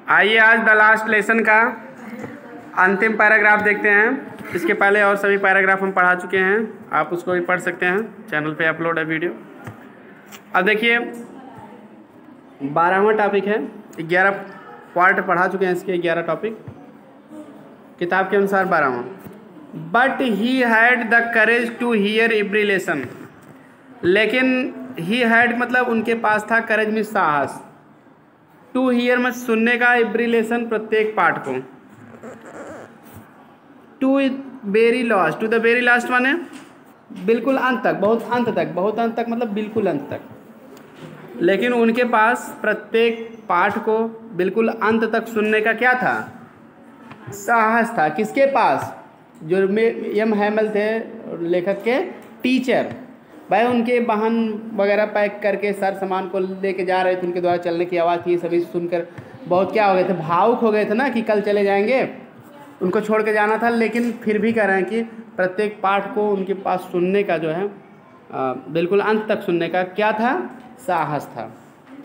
आइए आज the last lesson का अंतिम पैराग्राफ देखते हैं। इसके पहले और सभी पैराग्राफ हम पढ़ा चुके हैं, आप उसको भी पढ़ सकते हैं, चैनल पे अपलोड है वीडियो। अब देखिए 12वां टॉपिक है, 11 पार्ट पढ़ा चुके हैं इसके, 11 टॉपिक किताब के अनुसार 12वां। But he had the courage to hear every lesson, लेकिन ही हैड मतलब उनके पास था, करेज में साहस, टू हियर में सुनने का, एवरी लेसन प्रत्येक पाठ को, to very last, to the very last माने बिल्कुल अंत तक, बहुत अंत तक, बहुत अंत तक मतलब बिल्कुल अंत तक। लेकिन उनके पास प्रत्येक पाठ को बिल्कुल अंत तक सुनने का क्या था, साहस था। किसके पास? जो एम हैमल थे लेखक के टीचर, भाई उनके वाहन वगैरह पैक करके सर सामान को लेके जा रहे थे, उनके द्वारा चलने की आवाज़ थी, सभी सुनकर बहुत क्या हो गए थे, भावुक हो गए थे ना कि कल चले जाएंगे, उनको छोड़ के जाना था। लेकिन फिर भी कह रहे हैं कि प्रत्येक पाठ को उनके पास सुनने का जो है बिल्कुल अंत तक सुनने का क्या था, साहस था।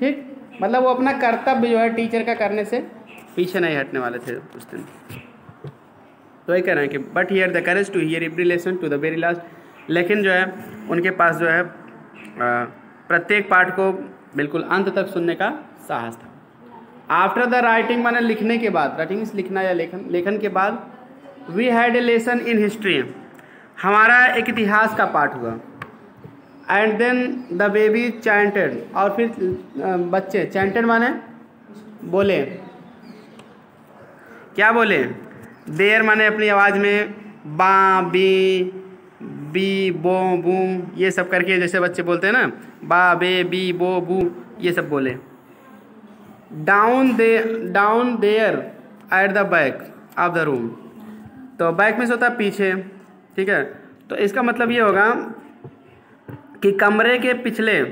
ठीक, मतलब वो अपना कर्तव्य जो है टीचर का करने से पीछे नहीं हटने वाले थे उस दिन। तो ये कह रहे हैं कि but here the courage to hear every lesson to the very last, लेकिन जो है उनके पास जो है प्रत्येक पाठ को बिल्कुल अंत तक सुनने का साहस था। आफ्टर द राइटिंग माने लिखने के बाद, राइटिंग मीन्स लिखना या लेखन, लेखन के बाद, we had a lesson in history, हमारा एक इतिहास का पाठ हुआ। And then the baby chanted, और फिर बच्चे, चैंटेड माने बोले, क्या बोले? देर माने अपनी आवाज़ में बा बी बो बू ये सब करके जैसे बच्चे बोलते हैं ना, बा बे बी बो बू ये सब बोले। Down there at the back of the room, तो बैक में से होता है पीछे, ठीक है। तो इसका मतलब ये होगा कि कमरे के पिछले,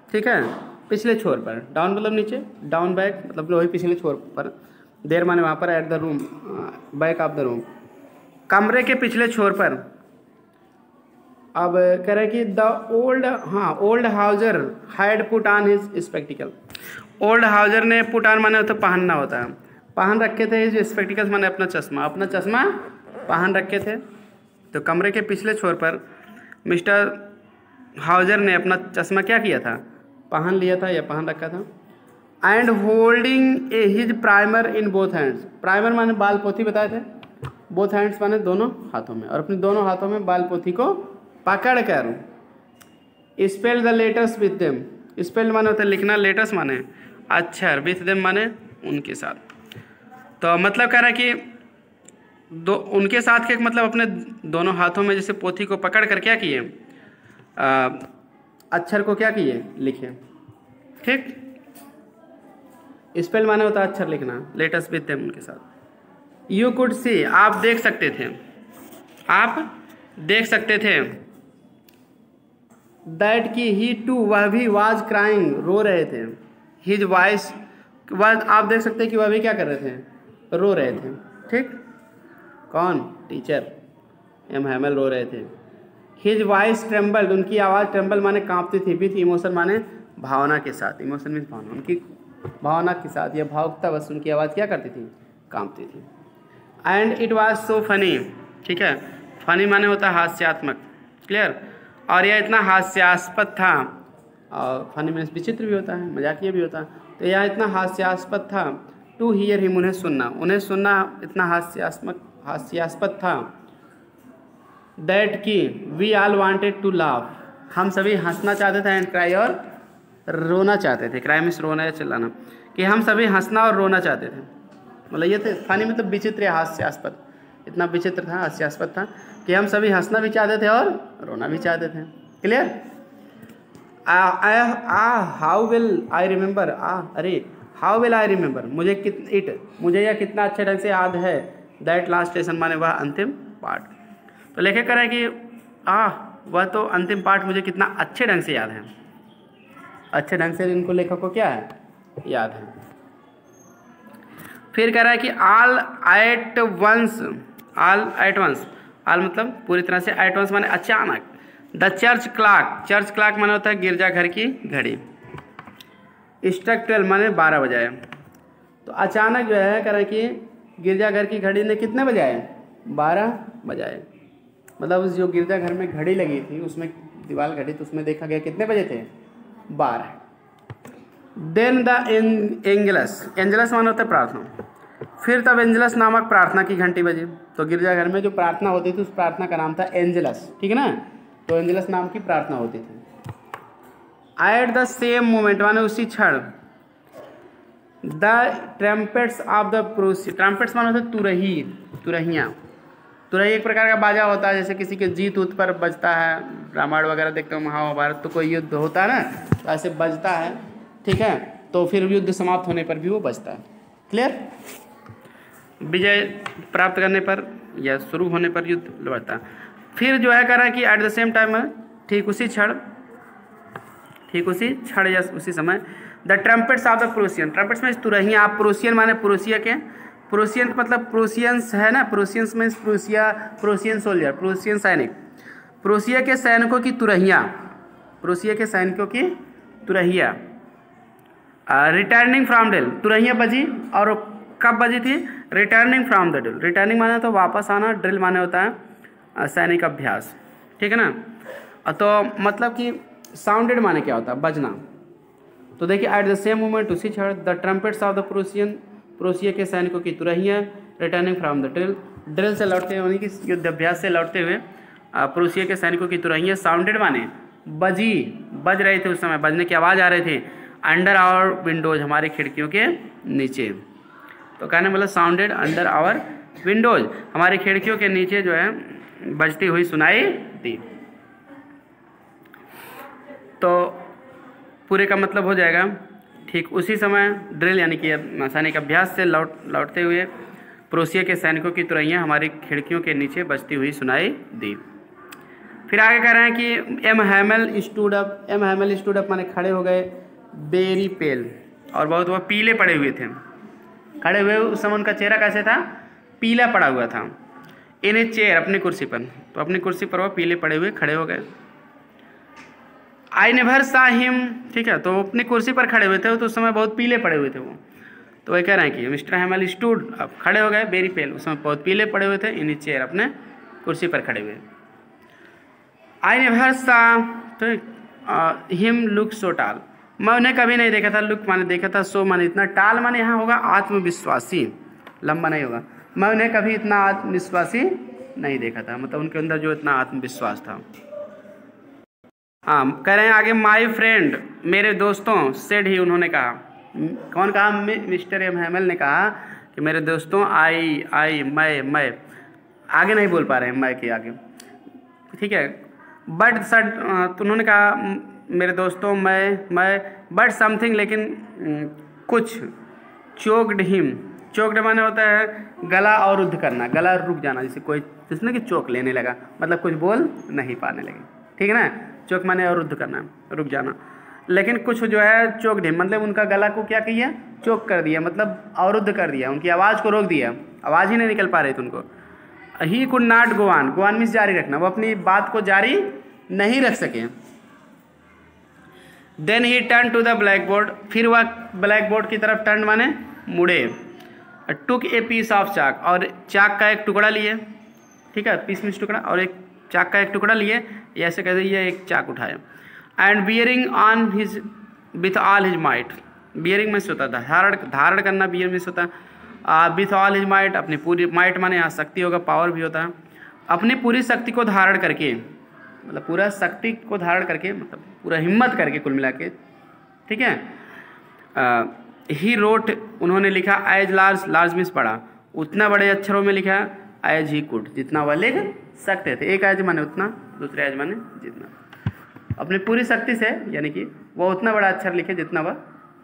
ठीक है, पिछले छोर पर, डाउन मतलब नीचे, डाउन बैक मतलब वही पिछले छोर पर, देर माने वहाँ पर, at the room back of the room, कमरे के पिछले छोर पर। अब कह रहे कि the old Houser had put on his spectacled, old Houser ने पुट ऑन माने होता पहनना होता है, पहन रखे थे हिज स्पेक्टिकल्स माने अपना चश्मा पहन रखे थे। तो कमरे के पिछले छोर पर मिस्टर हाउजर ने अपना चश्मा क्या किया था, पहन लिया था या पहन रखा था। And holding his primer in both hands, primer माने बाल पोथी बताए थे, बोथ हैंड्स माने दोनों हाथों में, और अपनी दोनों हाथों में बाल पोथी को पकड़ कर, spell the letters with them, spell माने होता है लिखना, लेटर्स माने अक्षर, विथ देम माने उनके साथ। तो मतलब कह रहा है कि उनके साथ के मतलब अपने दोनों हाथों में जैसे पोथी को पकड़ कर क्या किए, अक्षर को क्या किए, लिखे। ठीक, स्पेल माने होता है अक्षर लिखना, लेटर्स विथ देम उनके साथ। यू कुड सी, आप देख सकते थे, आप देख सकते थे, दैट की ही टू, वह भी, वाज क्राइंग, रो रहे थे, हिज वॉइस, आप देख सकते हैं कि वह भी क्या कर रहे थे, रो रहे थे। ठीक, कौन? टीचर एम हैमल रो रहे थे। हिज वॉइस ट्रेम्बल्ड, उनकी आवाज़ ट्रेम्बल माने कांपती थी, विथ इमोशन माने भावना के साथ, इमोशन मीन्स भावना, उनकी भावना के साथ या भावुकता बस उनकी आवाज़ क्या करती थी, कांपती थी। And it was so funny, ठीक है, फनी माने होता है हास्यात्मक, क्लियर, और यह इतना हास्यास्पद था, और फनी मीन्स विचित्र भी होता है, मजाकिया भी होता है, तो यह इतना हास्यास्पद था, टू हियर हिम, उन्हें सुनना इतना हास्यास्पद था, दैट की we all wanted to laugh, हम सभी हंसना चाहते थे, एंड क्राई, और रोना चाहते थे, क्राई मीन्स रोना या चिल्लाना, कि हम सभी हंसना और रोना चाहते थे। मतलब ये थे फनी मतलब विचित्र या हास्यास्पद, इतना विचित्र था, हास्यास्पद था कि हम सभी हंसना भी चाहते थे और रोना भी चाहते थे। Clear? How will I remember, अरे हाउ विल आई रिमेंबर, मुझे यह कितना अच्छे ढंग से याद है, दैट लास्ट लेसन माने वह अंतिम पाठ। तो लेखक कह रहा है कि वह तो अंतिम पाठ मुझे कितना अच्छे ढंग से याद है, अच्छे ढंग से इनको लेखक को क्या है, याद है। फिर कह रहा है कि ऑल एट वंस, ऑल मतलब पूरी तरह से, एट वंस माने अचानक, द चर्च क्लॉक माने होता है गिरजा घर की घड़ी, स्ट्रक 12 माने 12 बजाए, तो अचानक जो है करें कि गिरजाघर की घड़ी ने कितने बजाए, 12 बजाए। मतलब जो गिरजाघर में घड़ी लगी थी उसमें दीवार घड़ी, तो उसमें देखा गया कितने बजे थे, 12। देन द एंजलस, एंजलस माना होता है प्रार्थना। फिर तब एंजलस नामक प्रार्थना की घंटी बजी। तो गिरजाघर में जो प्रार्थना होती थी उस प्रार्थना का नाम था एंजलस, ठीक है ना। तो एंजलस नाम की प्रार्थना होती थी। एट द सेम मोमेंट माने उसी क्षण, the trumpets of the प्रोसी, trumpets माने होते तुरही, तुरहियाँ। तुरही एक प्रकार का बाजा होता है, जैसे किसी के जीत उत पर बजता है, रामायण वगैरह देखते हो, महाभारत, तो कोई युद्ध होता है ना, तो ऐसे बजता है, ठीक है। तो फिर युद्ध समाप्त होने पर भी वो बजता है। क्लियर। विजय प्राप्त करने पर या शुरू होने पर युद्ध बढ़ता है। फिर जो है कह रहा है कि एट द सेम टाइम, ठीक उसी क्षण या उसी समय, the trumpets of the Prussian, trumpets में तुरहियाँ, आप प्रोसियन माने प्रोसिया के, प्रोसियन मतलब प्रोसियंस है ना, प्रोसियंस में प्रोसिया, प्रोसियन सोल्जर, प्रोसियन सैनिक, प्रोसिया के सैनिकों की तुरहियाँ, प्रोसिया के सैनिकों की तुरहियाँ रिटर्निंग फ्रॉम ड्रिल, तुरहियाँ बजी और कब बजी थी, returning from the drill. Returning माने तो वापस आना, ड्रिल माने होता है सैनिक अभ्यास, ठीक है ना। तो मतलब कि साउंडेड माने क्या होता है, बजना। तो देखिए एट द सेम मोमेंट उसी क्षण, the trumpets of the Prussian, Prussia के सैनिकों की तुरहियाँ returning from the drill, drill से लौटते हुए, उन्हीं की युद्धाभ्यास से लौटते हुए प्रोसिया के सैनिकों की तुरहियाँ साउंडेड माने बजी, बज रहे थे, उस समय बजने की आवाज़ आ रही थी, अंडर आवर विंडोज, हमारी खिड़कियों के नीचे। तो कहने मतलब साउंडेड अंडर आवर विंडोज, हमारी खिड़कियों के नीचे जो है बजती हुई सुनाई दी। तो पूरे का मतलब हो जाएगा, ठीक उसी समय ड्रिल यानी कि सैनिक अभ्यास से लौटते हुए प्रोसिया के सैनिकों की तुरहियाँ हमारी खिड़कियों के नीचे बजती हुई सुनाई दी। फिर आगे कह रहे हैं कि M Hamel stood up, M Hamel stood up माने खड़े हो गए, बेरी पेल, और बहुत वो पीले पड़े हुए थे, खड़े हुए उस समय उनका चेहरा कैसे था, पीला पड़ा हुआ था। इन ए चेयर, अपनी कुर्सी पर, तो अपनी कुर्सी पर वो पीले पड़े हुए खड़े हो गए। आई नेवर सा हिम, ठीक है, तो अपनी कुर्सी पर खड़े हुए थे, तो उस समय बहुत पीले पड़े हुए थे वो। तो वही कह रहे हैं कि मिस्टर हैमल स्टूड, अब खड़े हो गए, वेरी पेल, उस समय बहुत पीले पड़े हुए थे, इन ए चेयर, अपने कुर्सी पर खड़े हुए। आई नेवर सा, तो हिम लुक सो टाल, मैं उन्हें कभी नहीं देखा था, लुक माने देखा था, सो माने इतना, टाल माने यहाँ होगा आत्मविश्वासी, लंबा नहीं होगा, मैं उन्हें कभी इतना आत्मविश्वासी नहीं देखा था, मतलब उनके अंदर जो इतना आत्मविश्वास था। हाँ, कह रहे हैं आगे, माई फ्रेंड, मेरे दोस्तों, सेड ही, उन्होंने कहा, कौन कहा, मिस्टर एम हैमल ने कहा कि मेरे दोस्तों, आई मैं, आगे नहीं बोल पा रहे हैं मैं के आगे, ठीक है। बट सड, तो उन्होंने कहा मेरे दोस्तों, मैं बट समथिंग, लेकिन कुछ, चोक्ड हिम, चोक्ड माने होता है गला अवरुद्ध करना, गला रुक जाना, जैसे कोई जिसने कि चोक लेने लगा, मतलब कुछ बोल नहीं पाने लगे, ठीक है ना। चोक माने अवरुद्ध करना, रुक जाना, लेकिन कुछ जो है चोक्ड हिम, मतलब उनका गला को क्या किया, चोक कर दिया, मतलब अवरुद्ध कर दिया, उनकी आवाज़ को रोक दिया, आवाज़ ही नहीं निकल पा रही थी उनको। He could not go on, go on means जारी रखना, वो अपनी बात को जारी नहीं रख सके। Then he turn to the black board, फिर वह ब्लैक बोर्ड की तरफ टर्न माने मुड़े, टुक ए पीस ऑफ चाक, और चाक का एक टुकड़ा लिए, ठीक है, पीस मीन्स टुकड़ा, और एक चाक का एक टुकड़ा लिए, ऐसे कहते ये एक चाक उठाया। And bearing on his with all his might, bearing में से होता था धारण करना, बियर में से होता है विथ ऑल हिज माइट, अपनी पूरी, माइट माने यहाँ शक्ति होगा, पावर भी होता है, अपनी पूरी शक्ति को धारण करके, मतलब पूरा शक्ति को धारण करके, मतलब पूरा हिम्मत करके कुल मिला के, ठीक है। ही रोट, उन्होंने लिखा, एज लार्ज, लार्ज मीन्स बड़ा, उतना बड़े अक्षरों में लिखा, एज ही कुड, जितना वह लिख सकते थे, एक एज माने उतना, दूसरे एज माने जितना, अपनी पूरी शक्ति से, यानी कि वह उतना बड़ा अक्षर लिखे जितना वह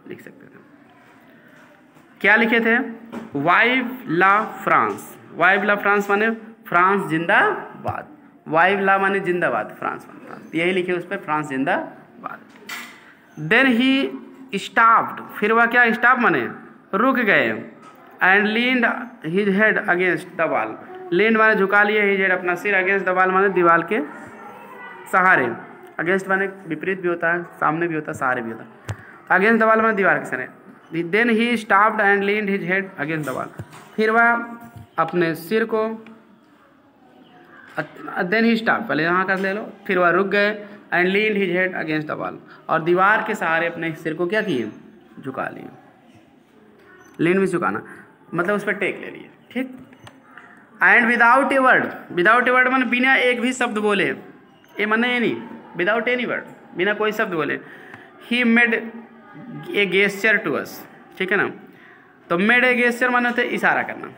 लिख सकते थे। क्या लिखे थे, वाइव ला फ्रांस, वाइव ला फ्रांस माने फ्रांस जिंदाबाद, वाइव ला माने जिंदाबाद, फ्रांस माने फ्रांस, यही लिखे उस पर, फ्रांस जिंदाबाद। देन ही स्टॉप्ड, फिर वह क्या, स्टॉप माने रुक गए, and leaned his head against the wall, leaned माने झुका लिए, हिज हेड अपना सिर, अगेंस्ट द वॉल माने दीवार के सहारे, अगेंस्ट माने विपरीत भी होता है, सामने भी होता है, सहारे भी होता है, अगेंस्ट द वॉल माने दीवार के सहारे, then he stopped and leaned his head against the wall. फिर वह अपने सिर को, देन ही स्टॉप, पहले यहाँ कर ले लो, फिर वह रुक गए, and leaned his head against the wall, और दीवार के सहारे अपने सिर को क्या किए, झुका लिए। लीन भी झुकाना मतलब उस पर टेक ले लिए, ठीक। And without a word, without a word माने बिना एक भी शब्द बोले, ये माने ये नहीं, विदाउट एनी वर्ड, बिना कोई शब्द बोले, he made a gesture to us, ठीक है ना। तो मेड ए गेस्चर माने होते इशारा करना,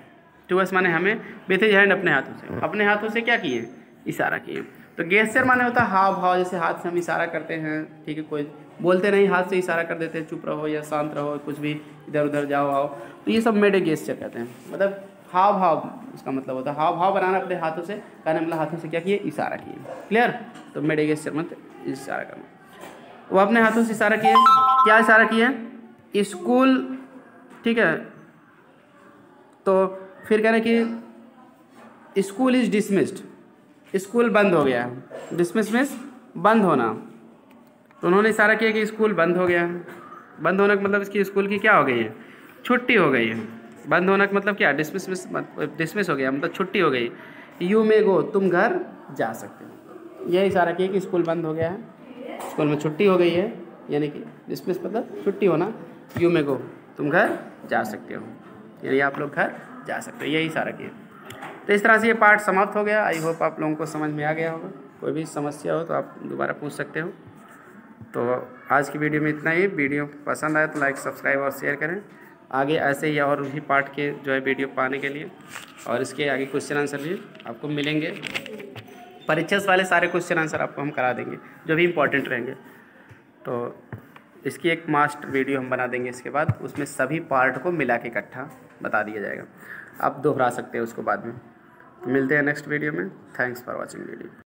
टू अस माने हमें, विथ हिज हैंड अपने हाथों से, अपने हाथों से क्या किए, इशारा किए। तो गेस्चर माने होता है हाव भाव, जैसे हाथ से हम इशारा करते हैं, ठीक है, कोई बोलते नहीं, हाथ से इशारा कर देते हैं, चुप रहो या शांत रहो, कुछ भी इधर उधर जाओ आओ, तो ये सब मेड ए गेस्चर कहते हैं, मतलब हाव भाव इसका मतलब होता है, हाव भाव बनाना अपने हाथों से, कहने मतलब हाथों से क्या किए, इशारा किए, क्लियर। तो मेड ए गेस्चर मतलब इशारा करना, वो अपने हाथों से इशारा किए, क्या इशारा किए, स्कूल, ठीक है। तो फिर कह रहे कि स्कूल इज डिसमिस्ड, स्कूल बंद हो गया, डिसमिस मीन्स बंद होना। तो उन्होंने इशारा किया कि स्कूल बंद हो गया, बंद होने का मतलब इसकी स्कूल की क्या हो गई है, छुट्टी हो गई है। बंद होने का मतलब क्या, डिसमिस हो गया मतलब छुट्टी हो गई। यू मे गो, तुम घर जा सकते हो, यह इशारा किया कि स्कूल बंद हो गया है, स्कूल में छुट्टी हो गई है, यानी कि डिसमिस मतलब छुट्टी होना। यू मे गो, तुम घर जा सकते हो, यानी आप लोग घर जा सकते हो, यही इशारा किया। तो इस तरह से ये पार्ट समाप्त हो गया। आई होप आप लोगों को समझ में आ गया होगा। कोई भी समस्या हो तो आप दोबारा पूछ सकते हो। तो आज की वीडियो में इतना ही। वीडियो पसंद आए तो लाइक, सब्सक्राइब और शेयर करें। आगे ऐसे ही और भी पार्ट के जो है वीडियो पाने के लिए, और इसके आगे क्वेश्चन आंसर भी आपको मिलेंगे। परीक्षा वाले सारे क्वेश्चन आंसर आपको हम करा देंगे जो भी इम्पोर्टेंट रहेंगे। तो इसकी एक मास्टर वीडियो हम बना देंगे इसके बाद, उसमें सभी पार्ट को मिला के इकट्ठा बता दिया जाएगा, आप दोहरा सकते हैं उसको बाद में। तो मिलते हैं नेक्स्ट वीडियो में। Thanks for watching video.